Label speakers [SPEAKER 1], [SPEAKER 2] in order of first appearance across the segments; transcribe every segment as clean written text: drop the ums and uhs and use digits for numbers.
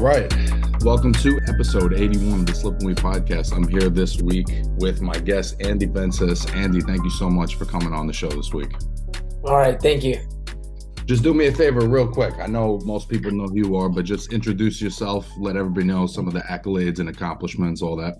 [SPEAKER 1] right. Welcome to episode 81 of the Slip and Weed podcast. I'm here this week with my guest, Andy Vences. Andy, thank you so much for coming on the show this week.
[SPEAKER 2] All right, thank you.
[SPEAKER 1] Just do me a favor real quick. I know most people know who you are, but just introduce yourself. Let everybody know some of the accolades and accomplishments, all that.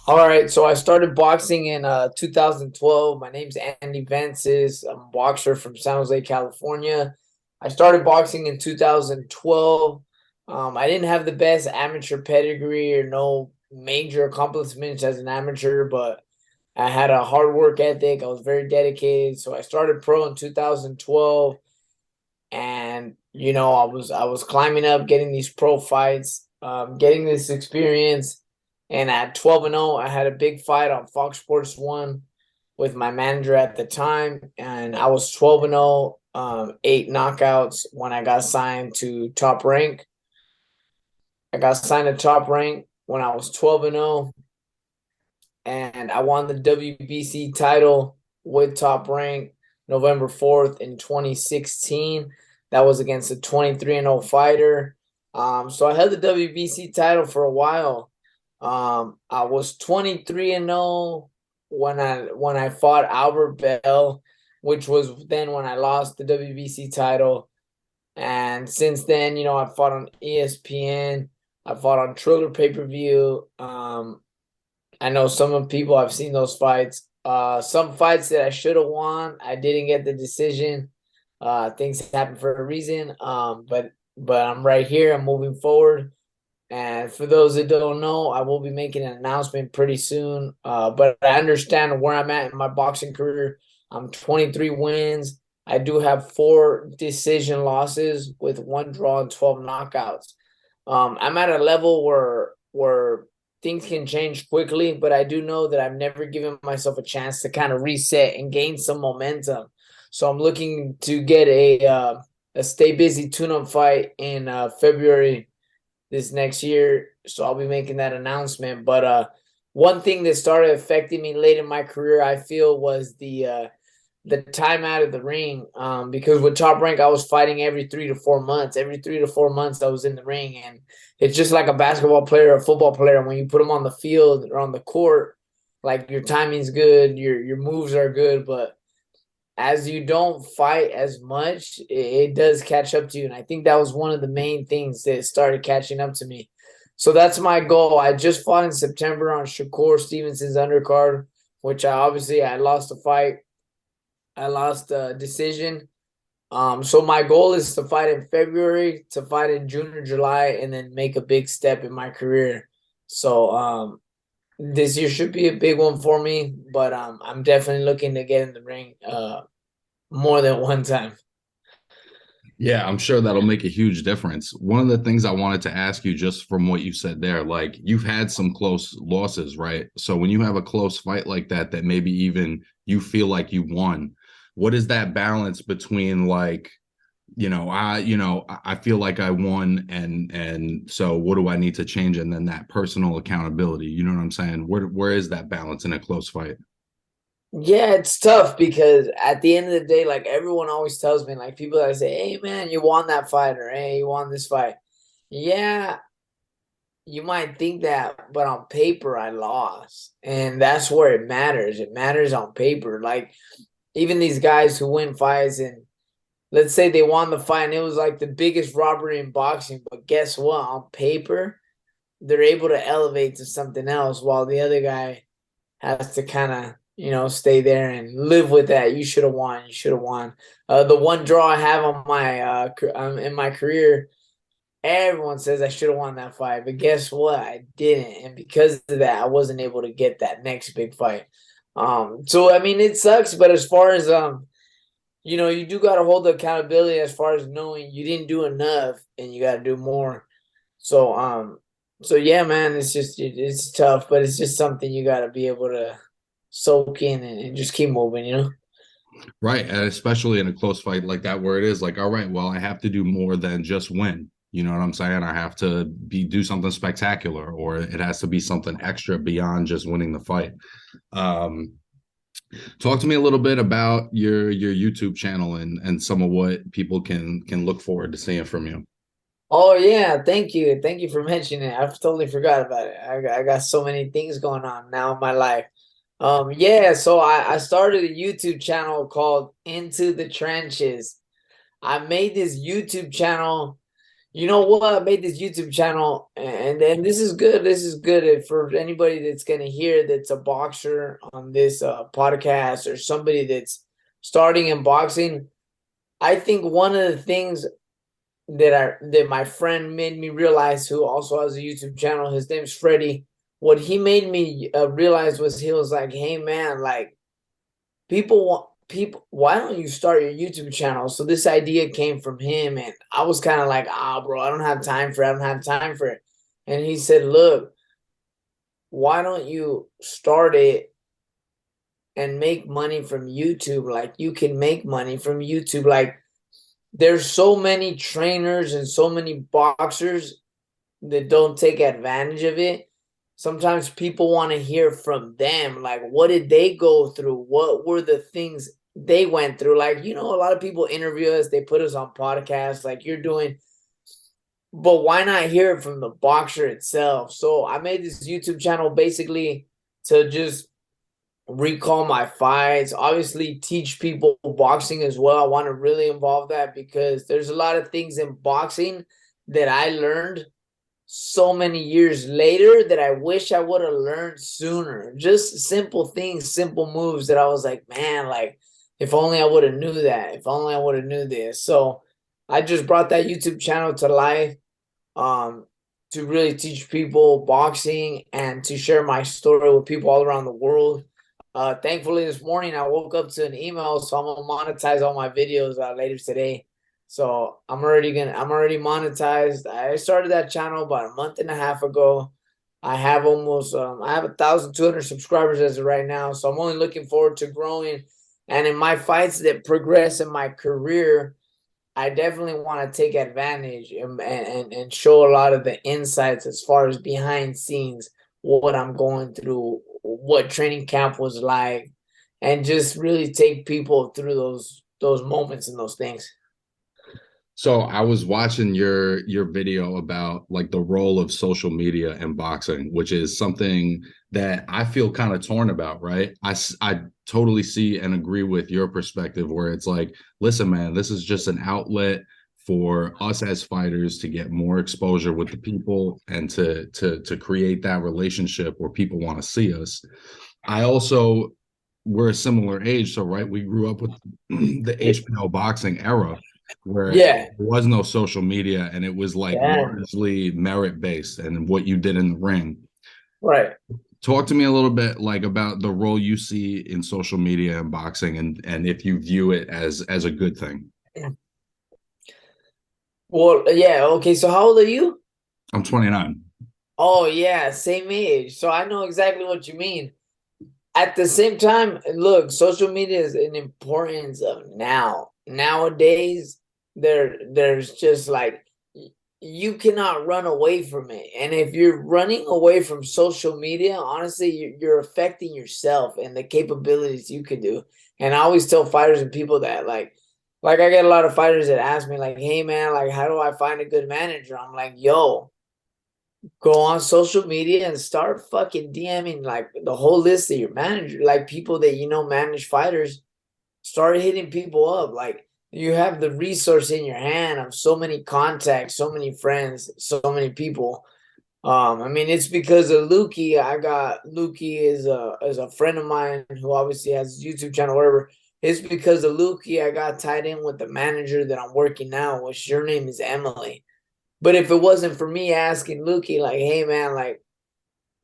[SPEAKER 2] All right, so I started boxing in 2012. My name's Andy Vences. I'm a boxer from San Jose, California. I started boxing in 2012. I didn't have the best amateur pedigree or no major accomplishments as an amateur, but I had a hard work ethic. I was very dedicated. So I started pro in 2012, and I was climbing up, getting these pro fights, getting this experience. And at 12-0, I had a big fight on Fox Sports 1 with my manager at the time, and I was 12-0, 8 knockouts when I got signed to Top Rank. I got signed to Top Rank when I was 12-0, and I won the WBC title with Top Rank November 4th in 2016. That was against a 23-0 fighter. So I held the WBC title for a while. I was 23-0 when I fought Albert Bell, which was then when I lost the WBC title. And since then, I fought on ESPN. I fought on Triller pay-per-view. I know some of people, I've seen those fights. Some fights that I should have won, I didn't get the decision. Things happen for a reason. But I'm right here. I'm moving forward. And for those that don't know, I will be making an announcement pretty soon. But I understand where I'm at in my boxing career. I'm 23 wins. I do have 4 decision losses with 1 draw and 12 knockouts. I'm at a level where things can change quickly, but I do know that I've never given myself a chance to kind of reset and gain some momentum. So I'm looking to get a Stay Busy tune-up fight in February this next year. So I'll be making that announcement. But one thing that started affecting me late in my career, I feel, was the time out of the ring. Because with Top Rank, I was fighting every 3 to 4 months. Every 3 to 4 months, I was in the ring. And it's just like a basketball player or a football player. When you put them on the field or on the court, like, your timing's good, your moves are good, but as you don't fight as much, it does catch up to you. And I think that was one of the main things that started catching up to me. So that's my goal. I just fought in September on Shakur Stevenson's undercard, which I lost a fight. I lost a decision. So my goal is to fight in February, to fight in June or July, and then make a big step in my career. So this year should be a big one for me, but I'm definitely looking to get in the ring more than one time.
[SPEAKER 1] Yeah, I'm sure that'll make a huge difference. One of the things I wanted to ask you, just from what you said there, like, you've had some close losses, right? So when you have a close fight like that maybe even you feel like you won, what is that balance between, like, I feel like I won, and so what do I need to change? And then that personal accountability, you know what I'm saying? Where is that balance in a close fight?
[SPEAKER 2] Yeah, it's tough because at the end of the day, like, everyone always tells me, like, people that say, "Hey, man, you won that fight," or "Hey, you won this fight." Yeah, you might think that, but on paper, I lost. And that's where it matters. It matters on paper. Like, even these guys who win fights, and let's say they won the fight and it was like the biggest robbery in boxing, but guess what? On paper, they're able to elevate to something else while the other guy has to kind of, stay there and live with that. You should have won. You should have won. The one draw I have on my in my career, everyone says I should have won that fight, but guess what? I didn't, and because of that, I wasn't able to get that next big fight. So I mean, it sucks, but as far as you do got to hold the accountability as far as knowing you didn't do enough and you got to do more. So yeah, man, it's tough, but it's just something you got to be able to soak in and just keep moving.
[SPEAKER 1] Right. And especially in a close fight like that, where it is like, all right, well, I have to do more than just win. You know what I'm saying? I have to do something spectacular, or it has to be something extra beyond just winning the fight. Talk to me a little bit about your YouTube channel and some of what people can look forward to seeing from you.
[SPEAKER 2] Oh yeah, thank you for mentioning it. I've totally forgot about it. I got so many things going on now in my life. Yeah, so I started a YouTube channel called Into the Trenches. I made this YouTube channel. You know what? I made this YouTube channel, and this is good. This is good for anybody that's gonna hear that's a boxer on this podcast or somebody that's starting in boxing. I think one of the things that my friend made me realize, who also has a YouTube channel, his name's Freddie. What he made me realize was he was like, "Hey man, like people want people. Why don't you start your YouTube channel?" So this idea came from him, and I was kind of like, "Ah, bro, I don't have time for it. I don't have time for it." And he said, "Look, why don't you start it and make money from YouTube? Like you can make money from YouTube. Like there's so many trainers and so many boxers that don't take advantage of it. Sometimes people want to hear from them, like what did they go through? What were the things they went through? Like, a lot of people interview us, they put us on podcasts like you're doing, but why not hear it from the boxer itself? So I made this YouTube channel basically to just recall my fights, obviously teach people boxing as well. I want to really involve that because there's a lot of things in boxing that I learned so many years later that I wish I would have learned sooner. Just simple things, simple moves that I was like, man, like if only I would have knew that. If only I would have knew this. So I just brought that YouTube channel to life um to really teach people boxing and to share my story with people all around the world. Thankfully this morning I woke up to an email, so I'm gonna monetize all my videos later today. So I'm already monetized. I started that channel about a month and a half ago. I have 1,200 subscribers as of right now. So I'm only looking forward to growing. And in my fights that progress in my career, I definitely want to take advantage and show a lot of the insights as far as behind scenes, what I'm going through, what training camp was like, and just really take people through those moments and those things.
[SPEAKER 1] So I was watching your video about like the role of social media in boxing, which is something that I feel kind of torn about, right? I totally see and agree with your perspective where it's like, listen, man, this is just an outlet for us as fighters to get more exposure with the people and to create that relationship where people want to see us. I also we're a similar age, so right, we grew up with the HBO boxing era where there
[SPEAKER 2] Yeah,
[SPEAKER 1] was no social media and it was like
[SPEAKER 2] yeah,
[SPEAKER 1] largely merit based and what you did in the ring.
[SPEAKER 2] right.
[SPEAKER 1] Talk to me a little bit like about the role you see in social media and boxing and if you view it as a good thing.
[SPEAKER 2] Well, yeah, okay. So how old are you?
[SPEAKER 1] I'm 29.
[SPEAKER 2] Oh yeah, same age. So I know exactly what you mean. At the same time, look, social media is an importance of now. Nowadays, there's just like you cannot run away from it. And if you're running away from social media, honestly, you're affecting yourself and the capabilities you can do. And I always tell fighters and people that like I get a lot of fighters that ask me like, "Hey man, like how do I find a good manager?" I'm like, "Yo, go on social media and start fucking DMing like the whole list of your manager, like people that manage fighters. Start hitting people up. Like you have the resource in your hand of so many contacts, so many friends, so many people. I mean, it's because of Lukey. I got Lukey is a friend of mine who obviously has a YouTube channel, whatever. It's because of Lukey I got tied in with the manager that I'm working now, which her name is Emily. But if it wasn't for me asking Lukey, like, hey man, like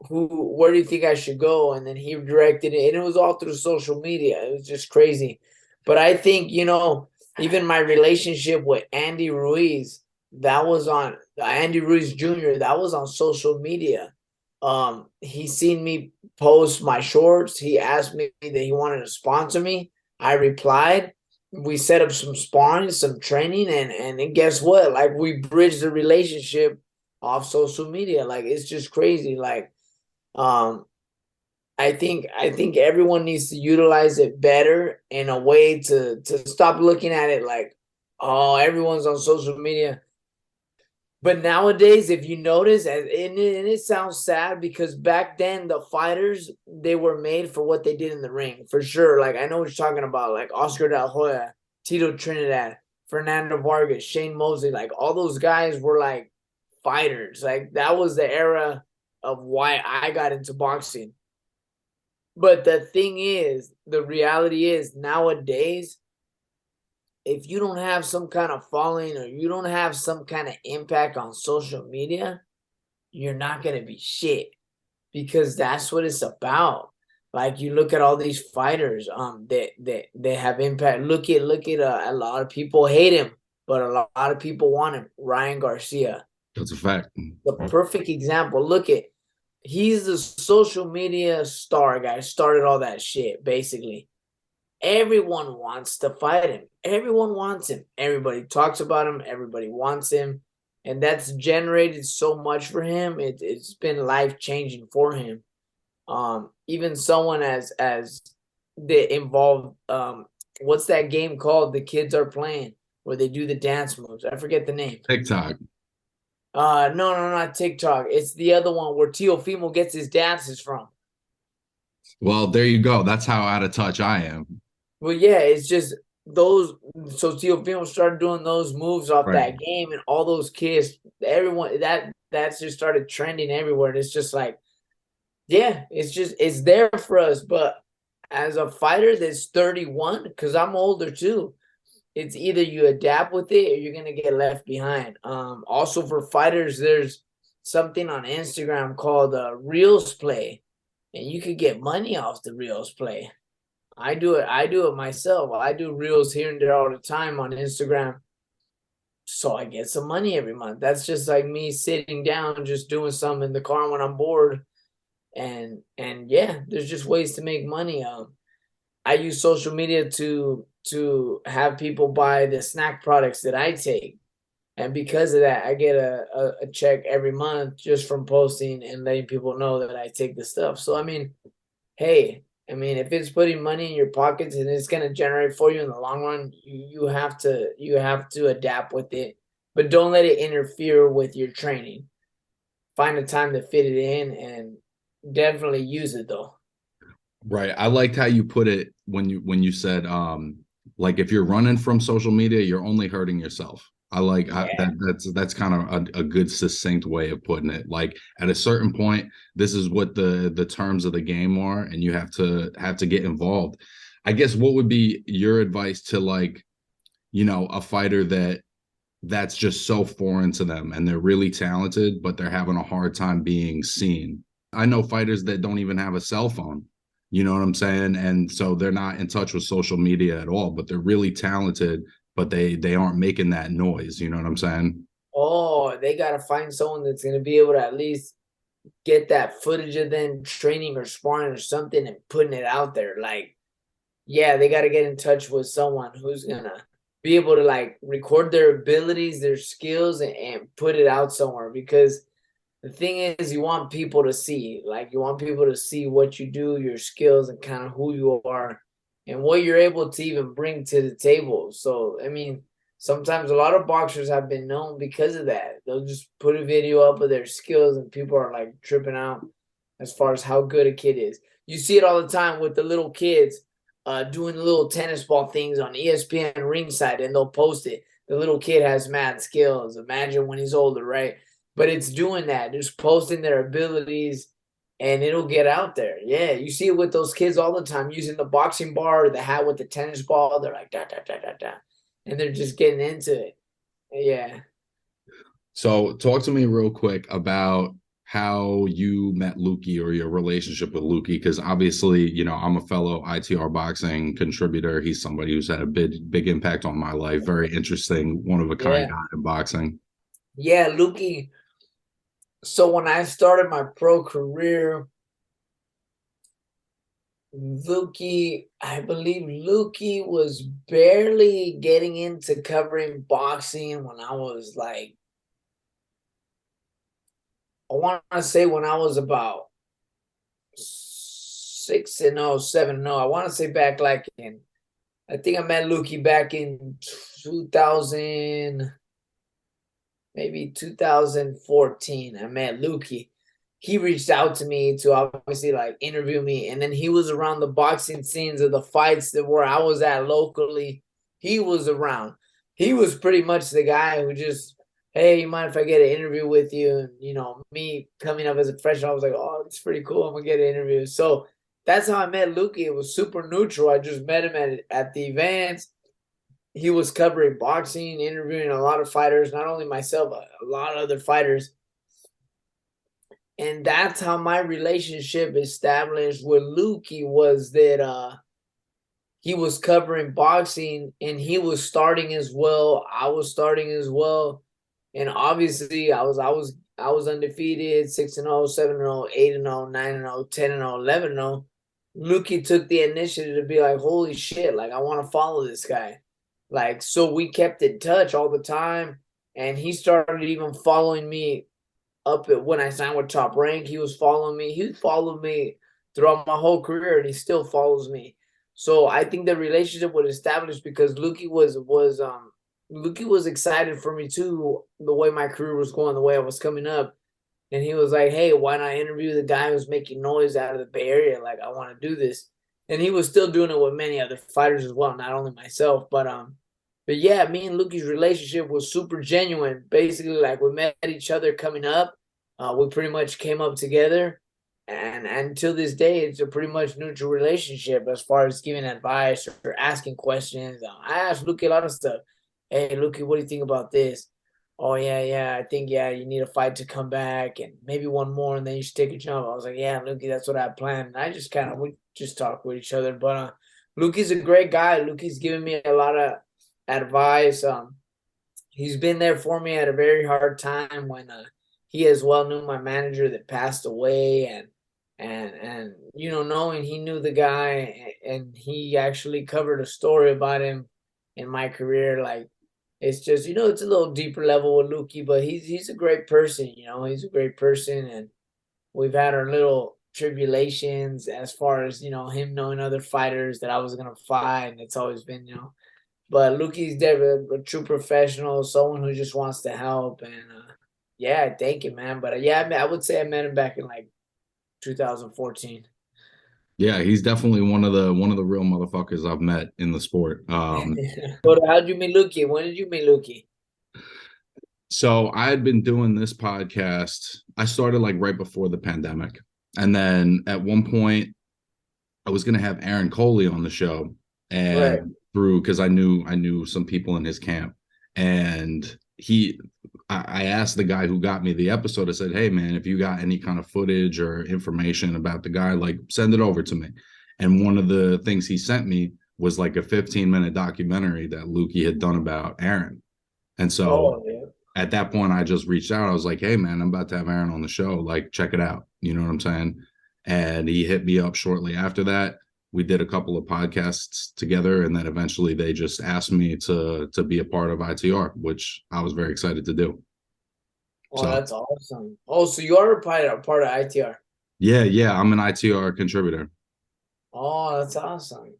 [SPEAKER 2] where do you think I should go? And then he directed it, and it was all through social media. It was just crazy. But I think, even my relationship with Andy Ruiz, that was on Andy Ruiz Jr., that was on social media. He seen me post my shorts. He asked me that he wanted to sponsor me. I replied. We set up some sparring, some training, and then guess what? Like we bridged the relationship off social media. Like it's just crazy. Like um, I think everyone needs to utilize it better in a way to stop looking at it like, oh, everyone's on social media. But nowadays, if you notice, and it sounds sad because back then the fighters they were made for what they did in the ring for sure. Like I know what you're talking about, like Oscar De La Hoya, Tito Trinidad, Fernando Vargas, Shane Mosley, like all those guys were like fighters. Like that was the era of why I got into boxing. But the thing is, the reality is nowadays, if you don't have some kind of following or you don't have some kind of impact on social media, you're not gonna be shit because that's what it's about. Like you look at all these fighters, they have impact. Look at a lot of people hate him, but a lot of people want him. Ryan Garcia,
[SPEAKER 1] That's a fact.
[SPEAKER 2] the perfect example. Look at he's the social media star guy. Started all that shit basically. Everyone wants to fight him. Everyone wants him. Everybody talks about him. Everybody wants him. And that's generated so much for him. It's been life changing for him. Even someone as they involved what's that game called the kids are playing where they do the dance moves? I forget the name.
[SPEAKER 1] TikTok.
[SPEAKER 2] No, not TikTok. It's the other one where Teofimo gets his dances from.
[SPEAKER 1] Well, there you go. That's how out of touch I am.
[SPEAKER 2] Well, yeah, it's just those. So Teofimo started doing those moves off
[SPEAKER 1] Right.
[SPEAKER 2] that game, and all those kids, everyone that's just started trending everywhere. And it's just like, yeah, it's there for us. But as a fighter that's 31, because I'm older too, it's either you adapt with it or you're gonna get left behind. Also for fighters, there's something on Instagram called Reels Play, and you could get money off the Reels Play. I do it. I do it myself. I do reels here and there all the time on Instagram. So I get some money every month. That's just like me sitting down, just doing something in the car when I'm bored. And yeah, there's just ways to make money. I use social media to have people buy the snack products that I take. And because of that, I get a check every month just from posting and letting people know that I take the stuff. So I mean, hey, I mean, if it's putting money in your pockets and it's gonna generate for you in the long run, you have to adapt with it, but don't let it interfere with your training. Find a time to fit it in and definitely use it though.
[SPEAKER 1] Right. I liked how you put it when you said like if you're running from social media, you're only hurting yourself.
[SPEAKER 2] Yeah.
[SPEAKER 1] That's kind of a good succinct way of putting it. Like at a certain point, this is what the terms of the game are, and you have to get involved. I guess what would be your advice to like, a fighter that's just so foreign to them and they're really talented, but they're having a hard time being seen. I know fighters that don't even have a cell phone. You know what I'm saying? And so they're not in touch with social media at all, but they're really talented, but they aren't making that noise. You know what I'm saying?
[SPEAKER 2] Oh, they gotta find someone that's gonna be able to at least get that footage of them training or sparring or something and putting it out there. Like, yeah, they gotta get in touch with someone who's gonna be able to like record their abilities, their skills, and put it out somewhere because the thing is you want people to see like you want people to see what you do, your skills, and kind of who you are and what you're able to even bring to the table. So I mean, sometimes a lot of boxers have been known because of that. They'll just put a video up of their skills and people are like tripping out as far as how good a kid is. You see it all the time with the little kids doing little tennis ball things on ESPN ringside, and they'll post it. The little kid has mad skills. Imagine when he's older, right? But it's doing that, just posting their abilities, and it'll get out there. Yeah, you see it with those kids all the time using the boxing bar or the hat with the tennis ball. They're like da da da da da, and they're just getting into it. Yeah.
[SPEAKER 1] So talk to me real quick about how you met Lukey or your relationship with Lukey, because obviously, I'm a fellow ITR boxing contributor. He's somebody who's had a big impact on my life. Very interesting, one of a kind
[SPEAKER 2] Yeah.
[SPEAKER 1] guy in boxing.
[SPEAKER 2] Yeah, Lukey. So when I started my pro career, I believe Lukey was barely getting into covering boxing when I was like, I want to say when I was about 6-0, 7-0. I want to say back like I think I met Lukey back in 2000. maybe 2014. I met Lukey. He reached out to me to obviously like interview me, and then he was around the boxing scenes of the fights that where I was at locally. He was around. He was pretty much the guy who just, hey, you mind if I get an interview with you? And me coming up as a freshman, I was like, oh, it's pretty cool. I'm gonna get an interview. So that's how I met Lukey. It was super neutral. I just met him at the events. He was covering boxing, interviewing a lot of fighters, not only myself, but a lot of other fighters. And that's how my relationship established with Lukey was that he was covering boxing and he was starting as well. I was starting as well. And obviously I was undefeated, 6-0, 7-0, 8-0, 9-0, 10-0, 11-0. Lukey took the initiative to be like, holy shit, like I want to follow this guy. Like, so we kept in touch all the time. And he started even following me up at when I signed with Top Rank. He was following me. He followed me throughout my whole career, and he still follows me. So I think the relationship was established because Lukey was excited for me too, the way my career was going, the way I was coming up. And he was like, hey, why not interview the guy who's making noise out of the Bay Area? Like, I want to do this. And he was still doing it with many other fighters as well, not only myself. But yeah, me and Lukey's relationship was super genuine. Basically, like we met each other coming up. We pretty much came up together. And until this day, it's a pretty much neutral relationship as far as giving advice or asking questions. I asked Lukey a lot of stuff. Hey, Lukey, what do you think about this? Oh yeah, I think you need a fight to come back and maybe one more and then you should take a jump. I was like, yeah, Lukey, that's what I planned. And I just we just talk with each other. But Lukey's a great guy. Lukey's given me a lot of advice. He's been there for me at a very hard time when he as well knew my manager that passed away and knowing he knew the guy and he actually covered a story about him in my career. Like, it's just, it's a little deeper level with Lukey, but he's a great person. He's a great person, and we've had our little tribulations as far as him knowing other fighters that I was gonna fight, and it's always been But Lukey's a true professional, someone who just wants to help, and yeah, thank you, man. But yeah, I would say I met him back in like 2014.
[SPEAKER 1] Yeah, he's definitely one of the real motherfuckers I've met in the sport.
[SPEAKER 2] But how did you meet Lukey? When did you meet Lukey?
[SPEAKER 1] So I had been doing this podcast. I started like right before the pandemic. And then at one point I was gonna have Aaron Coley on the show
[SPEAKER 2] Right.
[SPEAKER 1] and through because I knew some people in his camp. And I asked the guy who got me the episode. I said, hey man, if you got any kind of footage or information about the guy, like send it over to me. And one of the things he sent me was like a 15-minute documentary that Lukey had done about Aaron. And so
[SPEAKER 2] Oh, yeah.
[SPEAKER 1] at that point, I just reached out. I was like, hey, man, I'm about to have Aaron on the show. Like, check it out. You know what I'm saying? And he hit me up shortly after that. We did a couple of podcasts together. And then eventually they just asked me to be a part of ITR, which I was very excited to do.
[SPEAKER 2] Oh,
[SPEAKER 1] So,
[SPEAKER 2] that's awesome. Oh, so you are a part of ITR.
[SPEAKER 1] yeah, I'm an ITR contributor.
[SPEAKER 2] Oh, that's awesome.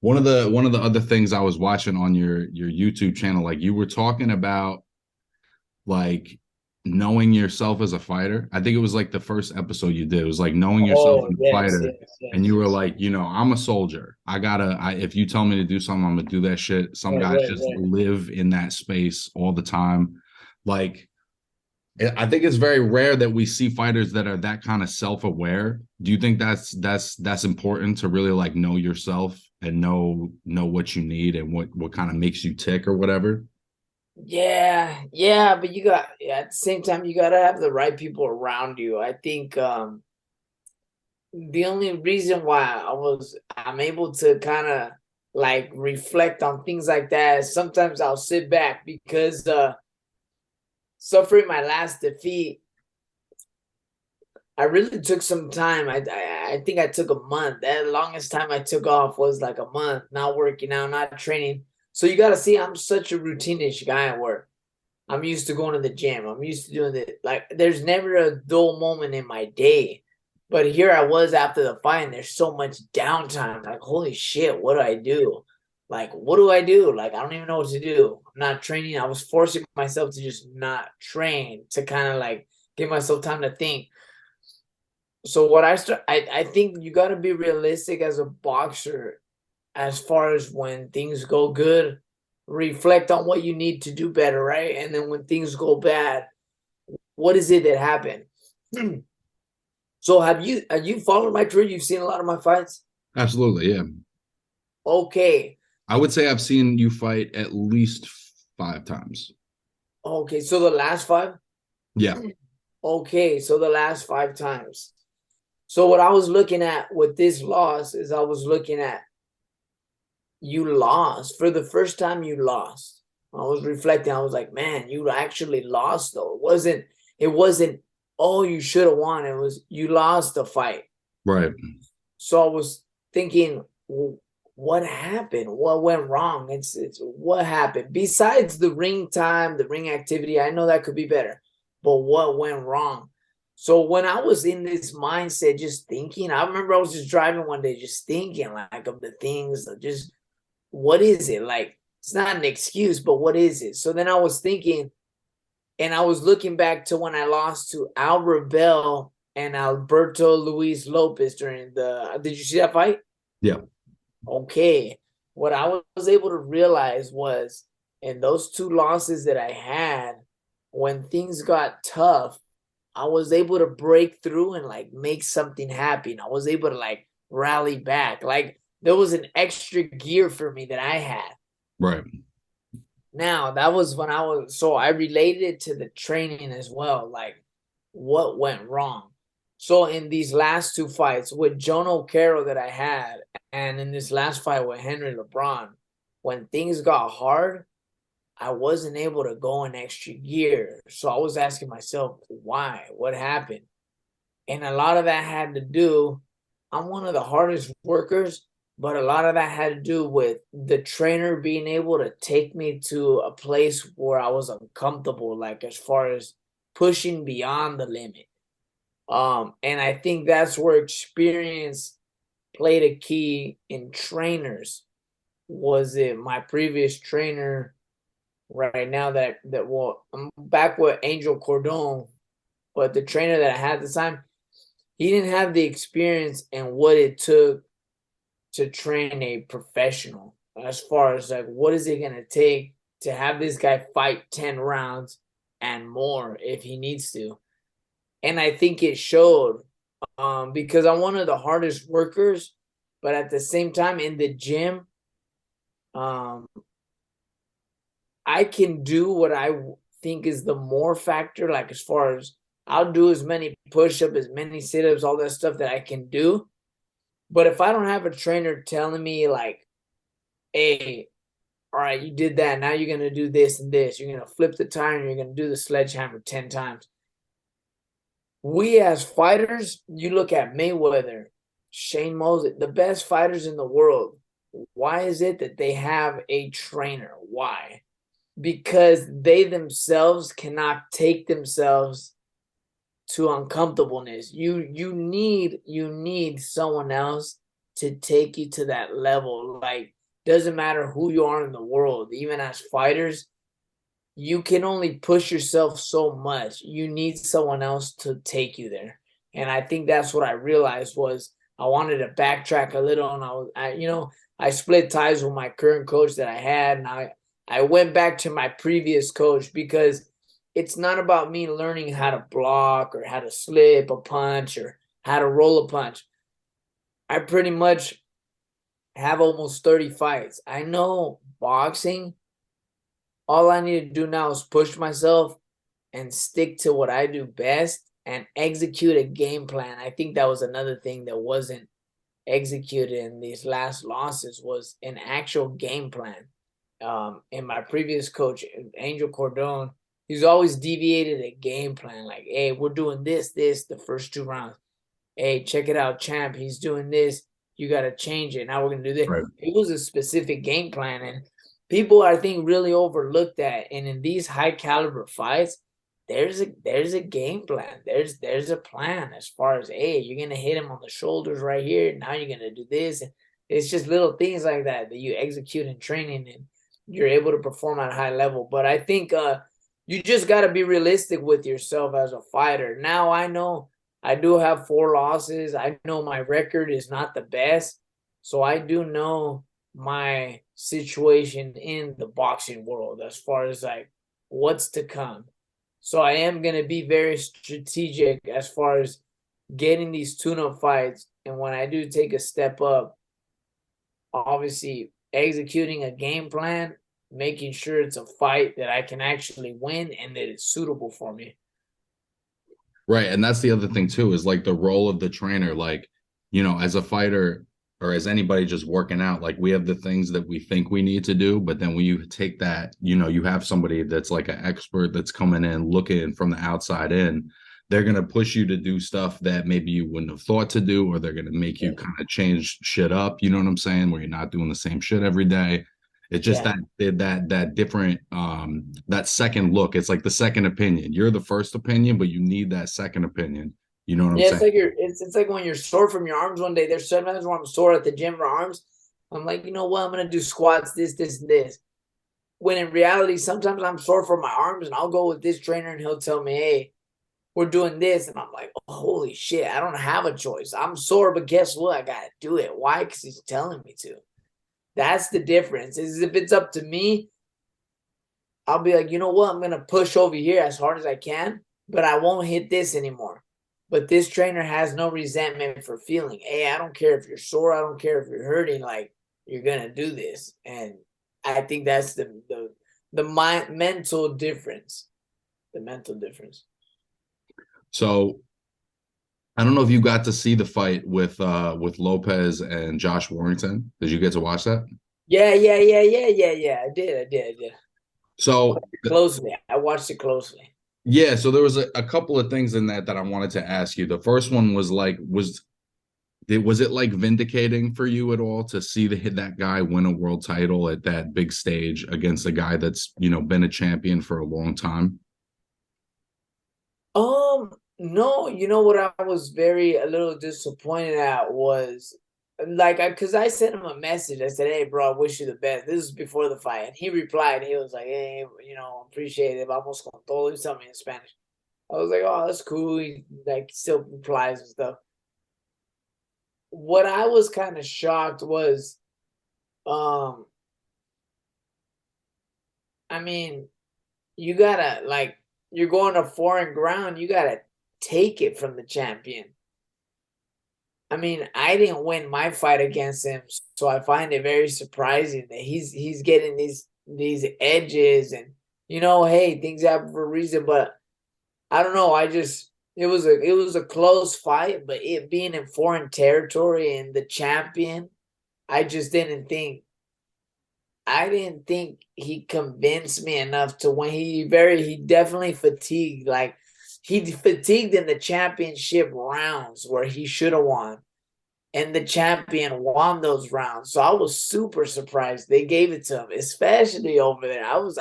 [SPEAKER 1] One of the other things I was watching on your YouTube channel, like you were talking about like knowing yourself as a fighter. I think it was like the first episode you did. It was like knowing yourself
[SPEAKER 2] Oh,
[SPEAKER 1] as a
[SPEAKER 2] yes,
[SPEAKER 1] fighter.
[SPEAKER 2] yes,
[SPEAKER 1] And you
[SPEAKER 2] yes.
[SPEAKER 1] were like, I'm a soldier. If you tell me to do something, I'm gonna do that shit. Some
[SPEAKER 2] Right,
[SPEAKER 1] guys
[SPEAKER 2] right,
[SPEAKER 1] just
[SPEAKER 2] right.
[SPEAKER 1] live in that space all the time. Like, I think it's very rare that we see fighters that are that kind of self-aware. Do you think that's important to really like know yourself and know what you need and what kind of makes you tick or whatever?
[SPEAKER 2] Yeah, but at the same time you gotta have the right people around you. I think the only reason why I'm able to kind of like reflect on things like that is sometimes I'll sit back because suffering my last defeat, I really took some time. I think I took a month. The longest time I took off was like a month, not working out, not training. So you got to see, I'm such a routine-ish guy at work. I'm used to going to the gym. I'm used to doing it. Like, there's never a dull moment in my day. But here I was after the fight, and there's so much downtime. Like, holy shit, what do I do? like, what do I do? Like, I don't even know what to do. I'm not training. I was forcing myself to just not train, to kind of like give myself time to think. So what I think you got to be realistic as a boxer, as far as when things go good, reflect on what you need to do better, right? And then when things go bad, what is it that happened? So have you followed my career? You've seen a lot of my fights?
[SPEAKER 1] Absolutely, yeah.
[SPEAKER 2] Okay.
[SPEAKER 1] I would say I've seen you fight at least 5 times.
[SPEAKER 2] Okay, so the last five?
[SPEAKER 1] Yeah,
[SPEAKER 2] Okay, so the last 5 times. So what I was looking at with this loss is I was looking at, you lost. For the first time you lost. I was reflecting. I was like, man, you actually lost though. It wasn't, oh, you should have won. It was, you lost the fight.
[SPEAKER 1] right,
[SPEAKER 2] So I was thinking, well, what happened? What went wrong? It's what happened? Besides the ring time, the ring activity, I know that could be better. But what went wrong? So when I was in this mindset, just thinking, I remember I was just driving one day, just thinking like of the things, of just what is it? Like, it's not an excuse, but what is it? So then I was thinking, and I was looking back to when I lost to Al Rebel and Alberto Luis Lopez during the. Did you see that fight?
[SPEAKER 1] yeah,
[SPEAKER 2] Okay. What I was able to realize was, in those two losses that I had, when things got tough, I was able to break through and like make something happen. I was able to like rally back. Like, there was an extra gear for me that I had.
[SPEAKER 1] right,
[SPEAKER 2] Now, that was when so I related it to the training as well, like what went wrong. So in these last two fights with John O'Carroll that I had, and in this last fight with Henry LeBron, when things got hard, I wasn't able to go in extra gear. So I was asking myself, why? What happened? And a lot of that had to do, I'm one of the hardest workers, but a lot of that had to do with the trainer being able to take me to a place where I was uncomfortable, like as far as pushing beyond the limit. And I think that's where experience played a key in trainers. Was it my previous trainer right now that well, I'm back with Angel Cordon, but the trainer that I had at the time, he didn't have the experience and what it took to train a professional, as far as like what is it going to take to have this guy fight 10 rounds and more if he needs to. And I think it showed, because I'm one of the hardest workers, but at the same time in the gym, um I can do what I think is the more factor, like as far as I'll do as many push-ups, as many sit-ups, all that stuff that I can do. But if I don't have a trainer telling me like, hey, all right, you did that. Now you're going to do this and this. You're going to flip the tire and you're going to do the sledgehammer 10 times. We as fighters, you look at Mayweather, Shane Mosley, the best fighters in the world. Why is it that they have a trainer? Why? Because they themselves cannot take themselves to uncomfortableness. You need someone else to take you to that level. Like, doesn't matter who you are in the world, even as fighters, you can only push yourself so much. You need someone else to take you there. And I think that's what I realized was I wanted to backtrack a little, and I split ties with my current coach that I had, and I went back to my previous coach, because it's not about me learning how to block or how to slip a punch or how to roll a punch. I pretty much have almost 30 fights. I know boxing, all I need to do now is push myself and stick to what I do best and execute a game plan. I think that was another thing that wasn't executed in these last losses, was an actual game plan. And my previous coach, Angel Cordon, he's always deviated a game plan. Like, hey, we're doing this, the first 2 rounds. Hey, check it out, champ. He's doing this. You got to change it. Now we're going to do this.
[SPEAKER 1] right.
[SPEAKER 2] It was a specific game plan. And people, I think, really overlook that. And in these high caliber fights, there's a game plan. There's a plan as far as, hey, you're gonna hit him on the shoulders right here. Now you're gonna do this. It's just little things like that that you execute in training and you're able to perform at a high level. But I think you just got to be realistic with yourself as a fighter. Now I know I do have 4 losses. I know my record is not the best. So I do know my situation in the boxing world as far as like what's to come. So I am going to be very strategic as far as getting these tune-up fights. And when I do take a step up, obviously executing a game plan, making sure it's a fight that I can actually win and that it's suitable for me.
[SPEAKER 1] Right. And that's the other thing too, is like the role of the trainer. Like, as a fighter or as anybody just working out, like we have the things that we think we need to do, but then when you take that, you have somebody that's like an expert that's coming in looking from the outside in, they're going to push you to do stuff that maybe you wouldn't have thought to do, or they're going to make you
[SPEAKER 2] Yeah.
[SPEAKER 1] kind of change shit up. You know what I'm saying? Where you're not doing the same shit every day. It's just
[SPEAKER 2] Yeah.
[SPEAKER 1] that different that second look. It's like the second opinion. You're the first opinion, but you need that second opinion. You know what I'm
[SPEAKER 2] Yeah, it's
[SPEAKER 1] saying?
[SPEAKER 2] like it's like when you're sore from your arms one day. There's sometimes when I'm sore at the gym for arms. I'm like, you know what? I'm gonna do squats, this, and this. When in reality, sometimes I'm sore from my arms, and I'll go with this trainer, and he'll tell me, "Hey, we're doing this," and I'm like, oh, "Holy shit! I don't have a choice. I'm sore, but guess what? I gotta do it. Why? Because he's telling me to." That's the difference. Is if it's up to me, I'll be like, you know what? I'm gonna push over here as hard as I can, but I won't hit this anymore. But this trainer has no resentment for feeling, hey, I don't care if you're sore, I don't care if you're hurting, like you're gonna do this. And I think that's the mind mental difference. The mental difference.
[SPEAKER 1] So I don't know if you got to see the fight with Lopez and Josh Warrington. Did you get to watch that?
[SPEAKER 2] Yeah. I did.
[SPEAKER 1] So
[SPEAKER 2] Closely. I watched it closely.
[SPEAKER 1] yeah, so there was a couple of things in that I wanted to ask you. The first one was like, was it like vindicating for you at all to see that guy win a world title at that big stage against a guy that's been a champion for a long time?
[SPEAKER 2] No, you know what I was very a little disappointed at was like because I sent him a message. I said, "Hey, bro, I wish you the best." This is before the fight, and he replied. He was like, "Hey, appreciate it. Vamos con todo." He told me in Spanish. I was like, "Oh, that's cool." He like still replies and stuff. What I was kind of shocked was, um, I mean, you gotta like you're going to foreign ground. You gotta take it from the champion. I mean, I didn't win my fight against him, so I find it very surprising that he's getting these edges and hey, things happen for a reason, but I don't know, I just it was a close fight, but it being in foreign territory and the champion, I just didn't think he convinced me enough to when he definitely fatigued. Like he fatigued in the championship rounds where he should have won. And the champion won those rounds. So I was super surprised they gave it to him, especially over there. I
[SPEAKER 1] Well,
[SPEAKER 2] was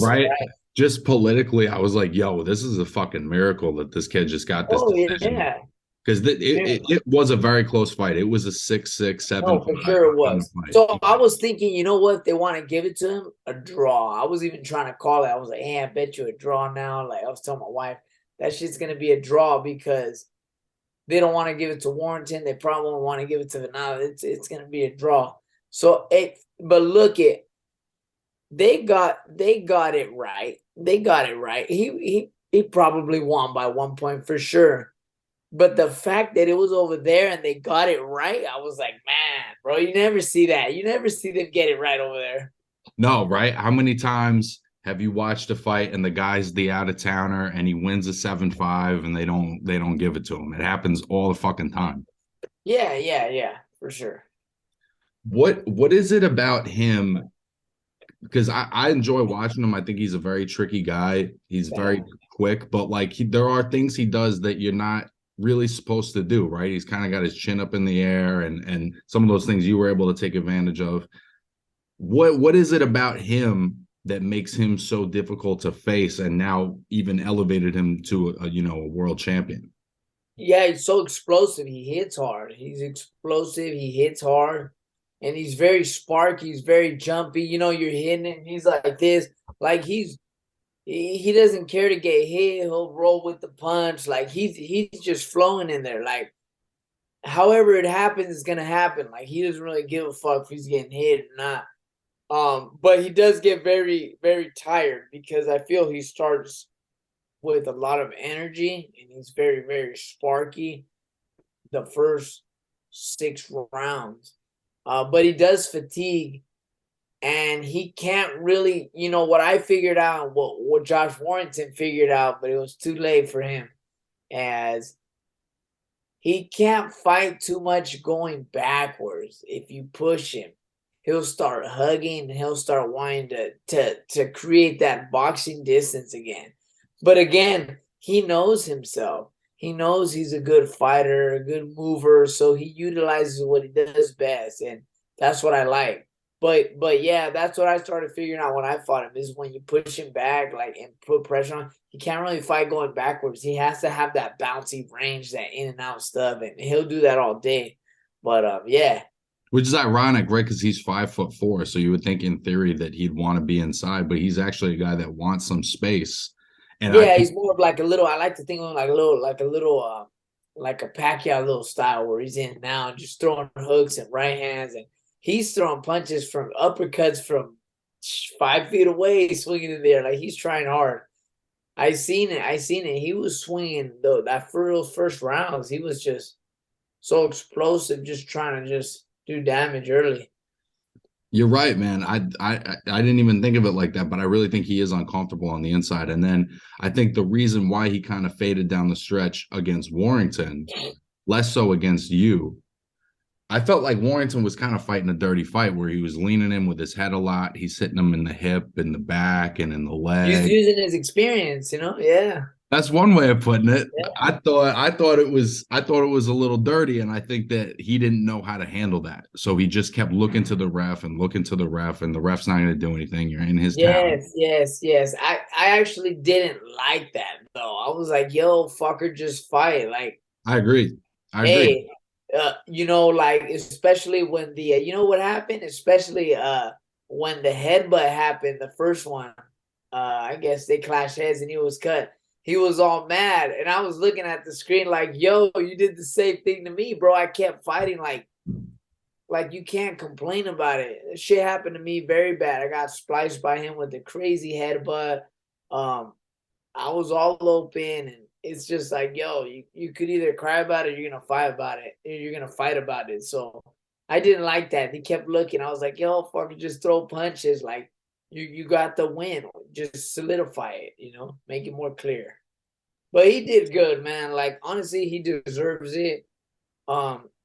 [SPEAKER 1] right.
[SPEAKER 2] surprised.
[SPEAKER 1] Just politically, I was like, yo, this is a fucking miracle that this kid just got this
[SPEAKER 2] Oh
[SPEAKER 1] decision.
[SPEAKER 2] yeah.
[SPEAKER 1] Because
[SPEAKER 2] Yeah.
[SPEAKER 1] it was a very close fight. It was a 6-6, seven
[SPEAKER 2] No, for
[SPEAKER 1] five
[SPEAKER 2] sure it
[SPEAKER 1] kind of
[SPEAKER 2] was.
[SPEAKER 1] fight.
[SPEAKER 2] So I was thinking, you know what? If they want to give it to him, a draw. I was even trying to call it. I was like, hey, I bet you a draw now. Like I was telling my wife, that shit's gonna be a draw because they don't want to give it to Warrington. They probably won't want to give it to the now. It's gonna be a draw. So but look it, they got it right. They got it right. He probably won by 1 point for sure. But the fact that it was over there and they got it right, I was like, man, bro, you never see that. You never see them get it right over there.
[SPEAKER 1] No, right? How many times have you watched a fight and the guy's the out of towner and he wins a 7-5 and they don't give it to him? It happens all the fucking time.
[SPEAKER 2] Yeah, for sure.
[SPEAKER 1] What is it about him? Because I enjoy watching him. I think he's a very tricky guy. He's very
[SPEAKER 2] Yeah.
[SPEAKER 1] quick, but like there are things he does that you're not really supposed to do, right? He's kind of got his chin up in the air and some of those things you were able to take advantage of. What is it about him that makes him so difficult to face and now even elevated him to a world champion?
[SPEAKER 2] Yeah, he's so explosive. He hits hard. He's explosive. He hits hard. and he's very sparky, he's very jumpy. You know, you're hitting him, he's like this, like he doesn't care to get hit. He'll roll with the punch. Like he's just flowing in there. Like however it happens, it's gonna happen. Like he doesn't really give a fuck if he's getting hit or not. But he does get very, very tired because I feel he starts with a lot of energy and he's very, very sparky the first 6 rounds. But he does fatigue and he can't really, you know, what I figured out, what Josh Warrington figured out, but it was too late for him, as he can't fight too much going backwards. If you push him, he'll start hugging and he'll start wanting to create that boxing distance again. But again, he knows himself. He knows he's a good fighter, a good mover, so he utilizes what he does best, and that's what I like. But yeah, that's what I started figuring out when I fought him is when you push him back, like and put pressure on. He can't really fight going backwards. He has to have that bouncy range, that in and out stuff, and he'll do that all day. But yeah,
[SPEAKER 1] Which is ironic, right? Because he's 5'4", so you would think in theory that he'd want to be inside, but he's actually a guy that wants some space. And I
[SPEAKER 2] yeah,
[SPEAKER 1] think
[SPEAKER 2] he's more of like a little. I like to think of him like a little, like a Pacquiao little style where he's in now and just throwing hooks and right hands, and he's throwing punches from uppercuts from 5 feet away, swinging in there like he's trying hard. I seen it. I seen it. He was swinging though that first rounds. He was just so explosive, just trying to just do damage early.
[SPEAKER 1] you're right, man. I didn't even think of it like that, but I really think he is uncomfortable on the inside. And then I think the reason why he kind of faded down the stretch against Warrington, less so against you, I felt like Warrington was kind of fighting a dirty fight where he was leaning in with his head a lot. He's hitting him in the hip, in the back, and in the
[SPEAKER 2] He's
[SPEAKER 1] leg.
[SPEAKER 2] using his experience, you know. Yeah,
[SPEAKER 1] That's one way of putting it.
[SPEAKER 2] yeah,
[SPEAKER 1] I thought it was a little dirty, and I think that he didn't know how to handle that. So he just kept looking to the ref and looking to the ref, and the ref's not going to do anything. You're in his town.
[SPEAKER 2] yes. I actually didn't like that though. I was like, yo, fucker, just fight. Like,
[SPEAKER 1] I agree. I agree.
[SPEAKER 2] hey, you know, like especially when the you know what happened, especially when the headbutt happened, the first one. I guess they clashed heads and he was cut. He was all mad, and I was looking at the screen like, "Yo, you did the same thing to me, bro." I kept fighting like you can't complain about it. This shit happened to me very bad. I got spliced by him with a crazy headbutt. Um, I was all open, and it's just like, yo, you could either cry about it, or you're gonna fight about it, or you're gonna fight about it. So I didn't like that. He kept looking. I was like, yo, fucking just throw punches. Like you got the win. Just solidify it, you know, make it more clear. But he did good, man. Like honestly, he deserves it.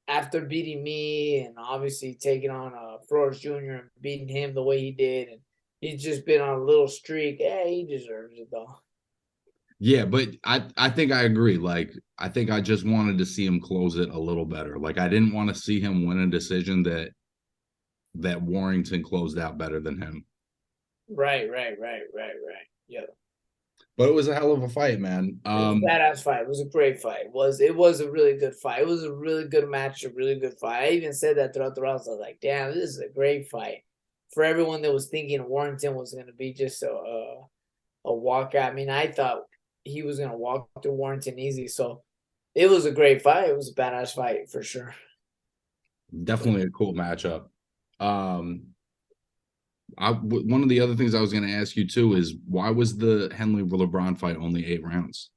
[SPEAKER 2] After beating me and obviously taking on Flores Jr. and beating him the way he did, and he's just been on a little streak. Yeah, he deserves it though.
[SPEAKER 1] Yeah, but I think I agree. Like I think I just wanted to see him close it a little better. Like I didn't want to see him win a decision that Warrington closed out better than him.
[SPEAKER 2] Right. Yeah.
[SPEAKER 1] But it was a hell of a fight, man.
[SPEAKER 2] It was a badass fight. It was a great fight. It was a really good fight. It was a really good match, a really good fight. I even said that throughout the rounds. I was like, damn, this is a great fight. For everyone that was thinking Warrington was gonna be just a walkout. I mean, I thought he was gonna walk through Warrington easy. So it was a great fight. It was a badass fight for sure.
[SPEAKER 1] Definitely a cool matchup. Um, one of the other things I was going to ask you too is why was the Henley LeBron fight only 8 rounds?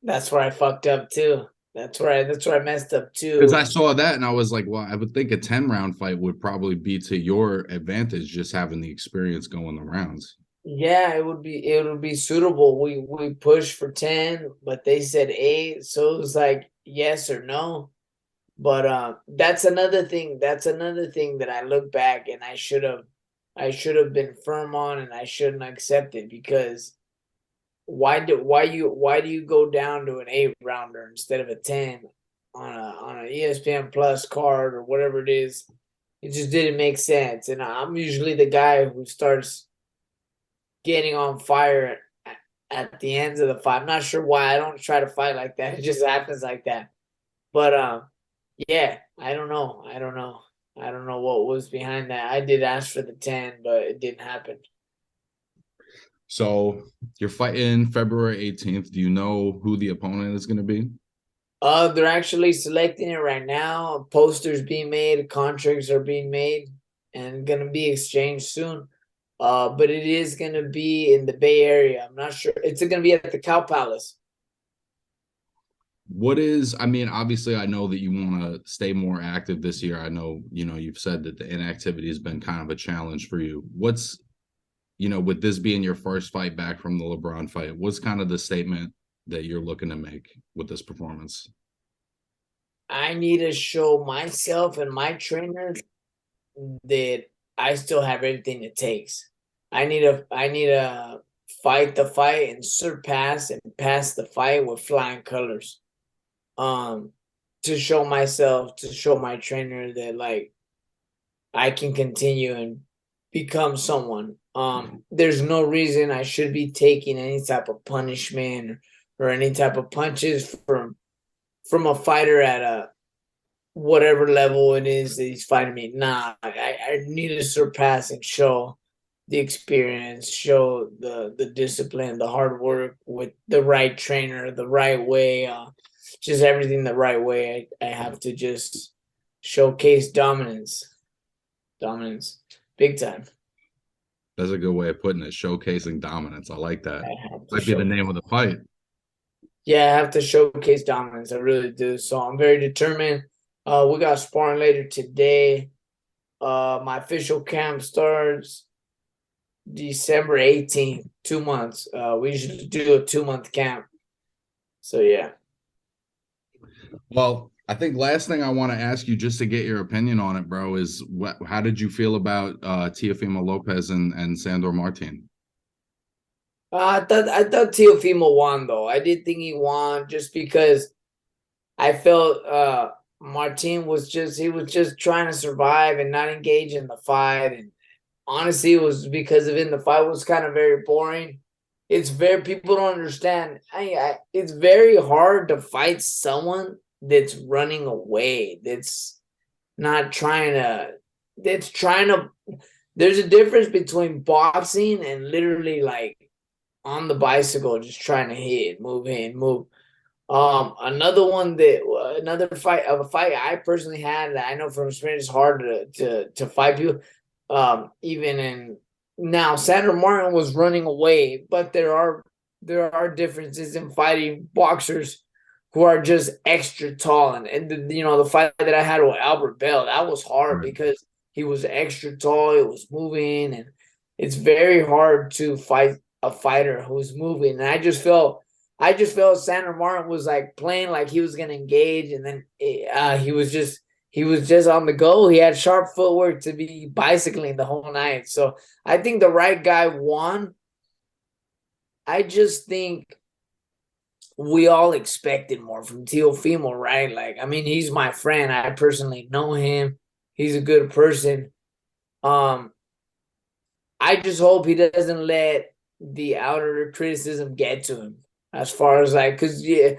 [SPEAKER 2] That's where I fucked up too. That's where I messed up
[SPEAKER 1] Because
[SPEAKER 2] too.
[SPEAKER 1] I saw that and I was like, well, I would think a 10 round fight would probably be to your advantage, just having the experience going the rounds.
[SPEAKER 2] Yeah, it would be suitable. We pushed for 10, but they said 8, so it was like yes or no. But that's another thing. That's another thing that I look back and I should have been firm on, and I shouldn't accept it because why do you go down to an 8 rounder instead of a 10 on an ESPN Plus card or whatever it is? It just didn't make sense. And I'm usually the guy who starts getting on fire at the ends of the fight. I'm not sure why. I don't try to fight like that. It just happens like that. But Yeah, I don't know. I don't know. I don't know what was behind that. I did ask for the 10, but it didn't happen.
[SPEAKER 1] So you're fighting February 18th. Do you know who the opponent is going to be?
[SPEAKER 2] They're actually selecting it right now. Posters being made, contracts are being made, and gonna be exchanged soon. But it is gonna be in the Bay Area. I'm not sure. It's gonna be at the Cow Palace.
[SPEAKER 1] What is, I mean, obviously, I know that you want to stay more active this year. I know, you've said that the inactivity has been kind of a challenge for you. With this being your first fight back from the LeBron fight, what's kind of the statement that you're looking to make with this performance?
[SPEAKER 2] I need to show myself and my trainer that I still have everything it takes. I need to fight the fight and surpass and pass the fight with flying colors. Um, to show myself, to show my trainer that like I can continue and become someone. There's no reason I should be taking any type of punishment or any type of punches from a fighter at a whatever level it is that he's fighting me. Nah, I need to surpass and show the experience, show the discipline, the hard work with the right trainer, the right way, just everything the right way. I have to just showcase dominance, big time.
[SPEAKER 1] That's a good way of putting it. Showcasing dominance. I like that.
[SPEAKER 2] I have to
[SPEAKER 1] Might be the
[SPEAKER 2] show.
[SPEAKER 1] name of the fight.
[SPEAKER 2] Yeah, I have to showcase dominance. I really do. So I'm very determined. We got sparring later today. My official camp starts December 18th, 2 months. We usually do a 2 month camp. So yeah.
[SPEAKER 1] Well, I think last thing I want to ask you just to get your opinion on it, bro, is how did you feel about Teofimo Lopez and Sandor Martin?
[SPEAKER 2] I thought Teofimo won though. I did think he won just because I felt Martin was just trying to survive and not engage in the fight. And honestly, it was because of in the fight was kind of very boring. It's very people don't understand. It's very hard to fight someone that's running away. Not trying to. That's trying to. There's a difference between boxing and literally like on the bicycle, just trying to hit, move in, move. Another one that another fight of a fight I personally had that I know from experience is hard to fight people. Even in now, Sandra Martin was running away, but there are differences in fighting boxers who are just extra tall. And the fight that I had with Albert Bell, that was hard
[SPEAKER 1] Right.
[SPEAKER 2] because he was extra tall. It was moving, and it's very hard to fight a fighter who's moving. And I just felt Sandra Martin was like playing like he was gonna engage, and then he was just on the go. He had sharp footwork to be bicycling the whole night. So I think the right guy won. I just think we all expected more from Teofimo, right? Like, I mean, he's my friend. I personally know him. He's a good person. Um, I just hope he doesn't let the outer criticism get to him. As far as like, because yeah,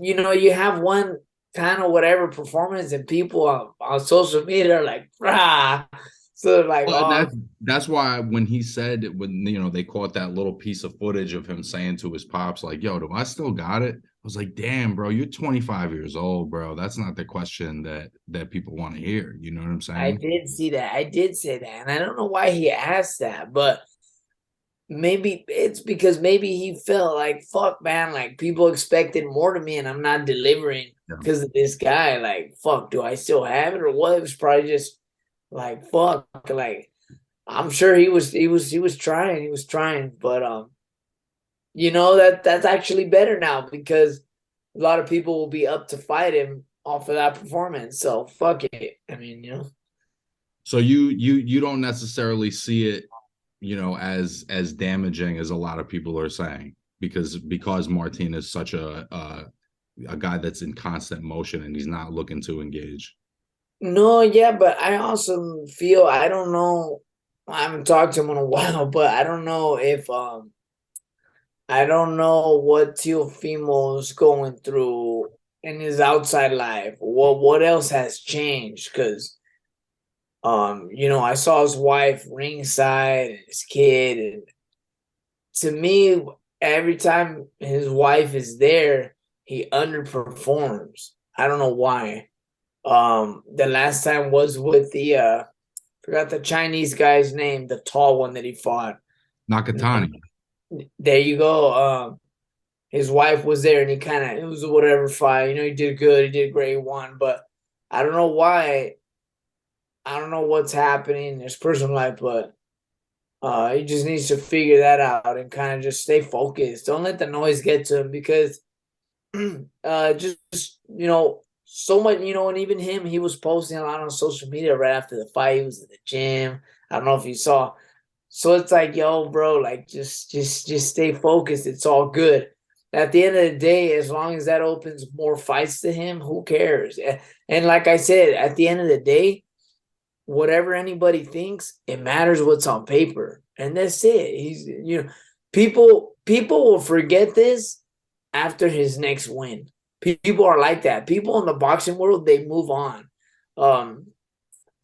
[SPEAKER 2] you have one kind of whatever performance, and people on social media are like, rah. So like,
[SPEAKER 1] Well, and
[SPEAKER 2] oh,
[SPEAKER 1] that's why when he said when they caught that little piece of footage of him saying to his pops, like, "Yo, do I still got it?" I was like, "Damn, bro, you're 25 years old, bro. That's not the question that people want to hear." You know what I'm
[SPEAKER 2] I
[SPEAKER 1] saying?
[SPEAKER 2] did see that. I did say that, and I don't know why he asked that, but maybe it's because maybe he felt like fuck man, like people expected more to me and I'm not delivering
[SPEAKER 1] Yeah.
[SPEAKER 2] because of this guy. Like fuck, do I still have it or what? It was probably just like fuck, like I'm sure he was trying, but that's actually better now because a lot of people will be up to fight him off of that performance. So fuck it. I mean.
[SPEAKER 1] So you don't necessarily see it, as damaging as a lot of people are saying because Martin is such a guy that's in constant motion and he's not looking to engage.
[SPEAKER 2] No, yeah, but I also feel I don't know. I haven't talked to him in a while, but I don't know what Teofimo's going through. in his outside life? What else has changed? Because I saw his wife ringside and his kid, and to me, every time his wife is there, he underperforms. I don't know why. The last time was with the forgot the Chinese guy's name, the tall one that he fought.
[SPEAKER 1] Nakatani.
[SPEAKER 2] There you go. His wife was there, and he kind of it was a whatever fight. He did good, he did great, he won, but I don't know why. I don't know what's happening in his personal life, but he just needs to figure that out and kind of just stay focused. Don't let the noise get to him because just so much, and even him, he was posting a lot on social media right after the fight. He was in the gym. I don't know if you saw. So it's like, yo, bro, like just stay focused. It's all good. At the end of the day, as long as that opens more fights to him, who cares? And like I said, at the end of the day, whatever anybody thinks, it matters what's on paper. And that's it. People will forget this after his next win. People are like that. People in the boxing world, they move on. Um,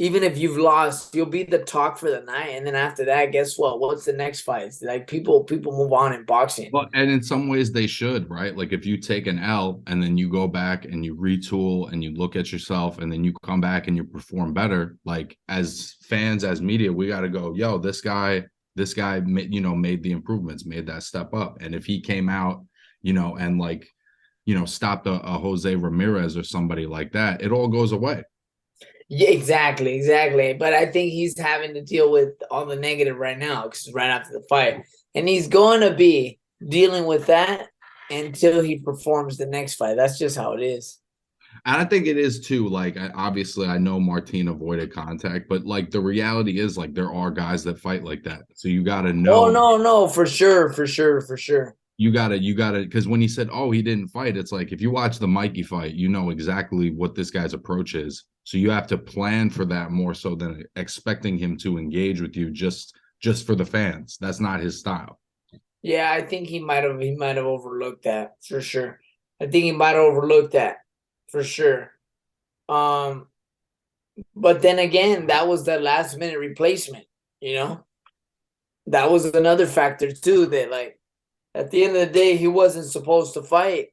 [SPEAKER 2] Even if you've lost, you'll be the talk for the night, and then after that, guess what? What's the next fight? It's like people move on in boxing.
[SPEAKER 1] Well, and in some ways they should, right? Like if you take an L and then you go back and you retool and you look at yourself and then you come back and you perform better, like as fans, as media, we got to go, yo, this guy, made the improvements, made that step up. And if he came out, and like, stopped a Jose Ramirez or somebody like that, it all goes away.
[SPEAKER 2] Yeah, exactly. But I think he's having to deal with all the negative right now because right after the fight, and he's going to be dealing with that until he performs the next fight. That's just how it is.
[SPEAKER 1] And I think it is too. Like, obviously, I know Martin avoided contact, but like the reality is, like, there are guys that fight like that. So you got to
[SPEAKER 2] Oh
[SPEAKER 1] know,
[SPEAKER 2] no, for sure.
[SPEAKER 1] you gotta, because when he said, "Oh, he didn't fight," it's like if you watch the Mikey fight, you know exactly what this guy's approach is. So you have to plan for that more so than expecting him to engage with you just for the fans. That's not his style.
[SPEAKER 2] Yeah, I think he might have overlooked that for sure. I think he might have overlooked that for sure. Um, but then again, that was the last minute replacement, you know? That was another factor too, that like at the end of the day, he wasn't supposed to fight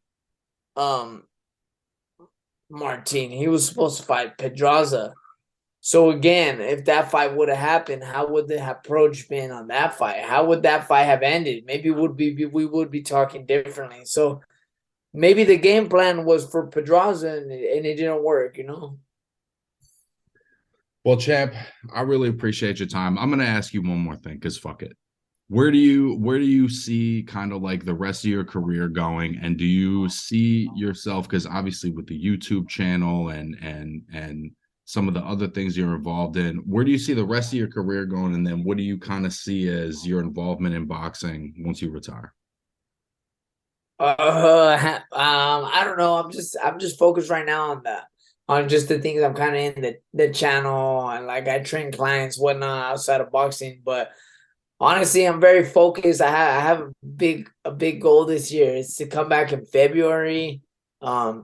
[SPEAKER 2] um Martin. He was supposed to fight Pedraza. So again, if that fight would have happened, how would the approach been on that fight? How would that fight have ended? Maybe we would be talking differently. So maybe the game plan was for Pedraza and it didn't work.
[SPEAKER 1] Well, champ, I really appreciate your time. I'm gonna ask you one more thing, because fuck it. Where do you see kind of like the rest of your career going, and do you see yourself, because obviously with the YouTube channel and some of the other things you're involved in, where do you see the rest of your career going, and then what do you kind of see as your involvement in boxing once you retire?
[SPEAKER 2] I don't know. I'm just focused right now on just the things I'm kind of in the channel and like I train clients whatnot outside of boxing. But honestly, I'm very focused. I have a big goal this year. It's to come back in February, um,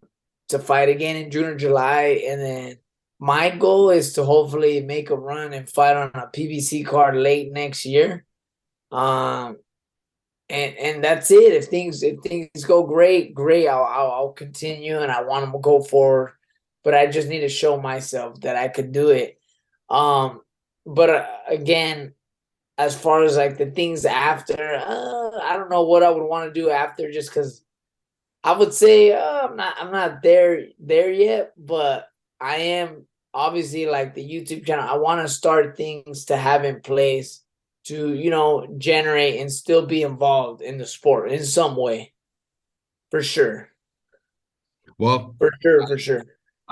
[SPEAKER 2] to fight again in June or July, and then my goal is to hopefully make a run and fight on a PBC card late next year. Um, and that's it. If things go great. I'll continue, and I want them to go forward. But I just need to show myself that I could do it. Um, but again, as far as like the things after, I don't know what I would want to do after, just because I would say I'm not there yet, but I am obviously like the YouTube channel. I want to start things to have in place to generate and still be involved in the sport in some way, for sure,
[SPEAKER 1] Well,
[SPEAKER 2] for sure.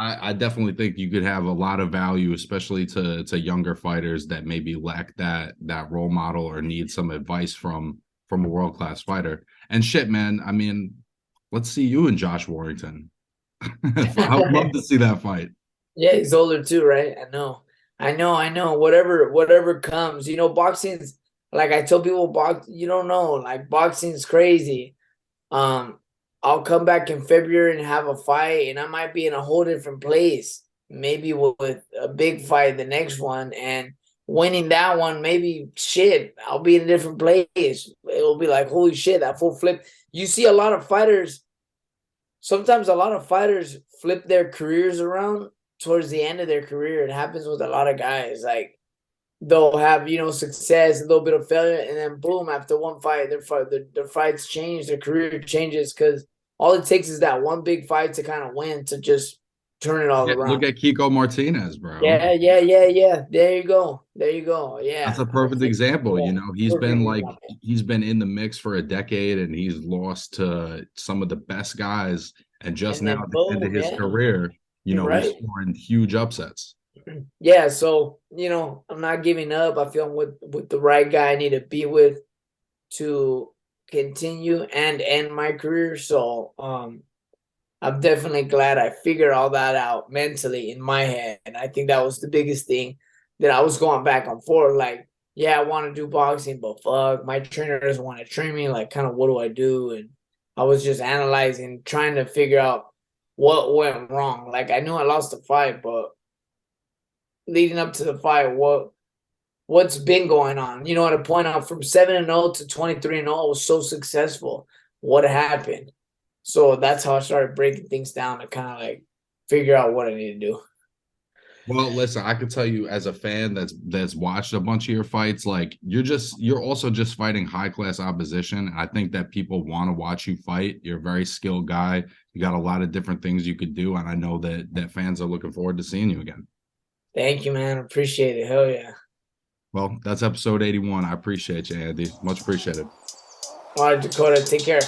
[SPEAKER 1] I definitely think you could have a lot of value, especially to younger fighters that maybe lack that role model or need some advice from a world class fighter. And shit, man, I mean, let's see you and Josh Warrington. I would love to see that fight.
[SPEAKER 2] Yeah, he's older too, right? I know. Whatever comes, boxing's like I tell people, box. You don't know, like boxing's crazy. Um, I'll come back in February and have a fight, and I might be in a whole different place. Maybe with a big fight, the next one, and winning that one, maybe shit, I'll be in a different place. It'll be like, holy shit, that full flip. You see a lot of fighters, sometimes a lot of fighters flip their careers around towards the end of their career. It happens with a lot of guys. Like they'll have, success, a little bit of failure, and then boom, after one fight, their fights change, their career changes because all it takes is that one big fight to kind of win to just turn it all
[SPEAKER 1] Yeah, look
[SPEAKER 2] around.
[SPEAKER 1] at Kiko Martinez, bro.
[SPEAKER 2] Yeah, yeah, yeah, yeah. There you go. There you go.
[SPEAKER 1] That's
[SPEAKER 2] Yeah.
[SPEAKER 1] a perfect example.
[SPEAKER 2] Yeah.
[SPEAKER 1] He's
[SPEAKER 2] Perfect
[SPEAKER 1] been like
[SPEAKER 2] example.
[SPEAKER 1] he's been in the mix for a decade and he's lost to some of the best guys. And just
[SPEAKER 2] And
[SPEAKER 1] now
[SPEAKER 2] then
[SPEAKER 1] at the end of
[SPEAKER 2] boom,
[SPEAKER 1] his
[SPEAKER 2] yeah,
[SPEAKER 1] career,
[SPEAKER 2] you're
[SPEAKER 1] he's
[SPEAKER 2] right.
[SPEAKER 1] scoring huge upsets.
[SPEAKER 2] Yeah, so I'm not giving up. I feel I'm with the right guy I need to be with to continue and end my career. So I'm definitely glad I figured all that out mentally in my head. And I think that was the biggest thing that I was going back and forth. Like, yeah, I want to do boxing, but fuck, my trainer doesn't want to train me. Like, kind of what do I do? And I was just analyzing, trying to figure out what went wrong. Like I knew I lost the fight, but leading up to the fight, what's been going on? At a point out from 7-0 to 23-0 was so successful. What happened? So that's how I started breaking things down to kind of like figure out what I need to do.
[SPEAKER 1] Well, listen, I could tell you as a fan that's watched a bunch of your fights, like you're also just fighting high class opposition. I think that people want to watch you fight. You're a very skilled guy. You got a lot of different things you could do, and I know that fans are looking forward to seeing you again.
[SPEAKER 2] Thank you, man. Appreciate it. Hell yeah.
[SPEAKER 1] Well, that's episode 81. I appreciate you, Andy. Much appreciated.
[SPEAKER 2] All right, Dakota. Take care.